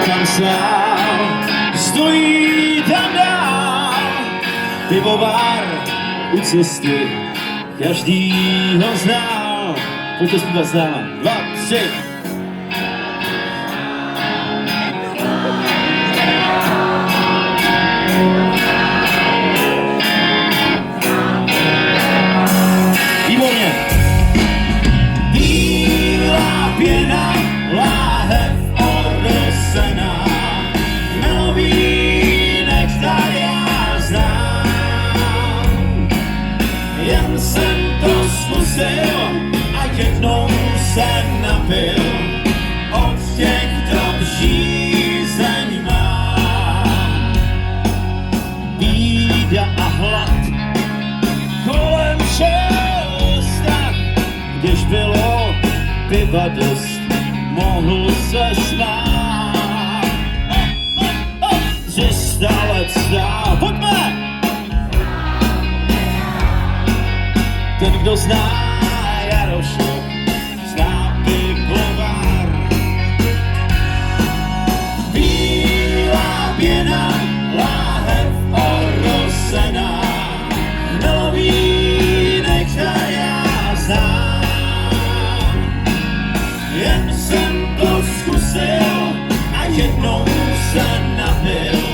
tam sám, stojí tam dál, pivovar u cesty, každý ho znal. Pojďte zpívat s náma, 2, 3. Výborně. Bílá pěna, láhev orosená, melový nektar já znám. Jen jsem to zkusil a jednou se napil, od těchto žízeň mám. Bída a hlad kolem šel strach, když bylo piva dost, mohl se smát. Že stále stál, pojďme! Ten, kdo zná Jarošov, zná pivovar. Bílá pěna, láhev orosená, melový nektar já znám. Jen jsem to zkusil a jednou se napil,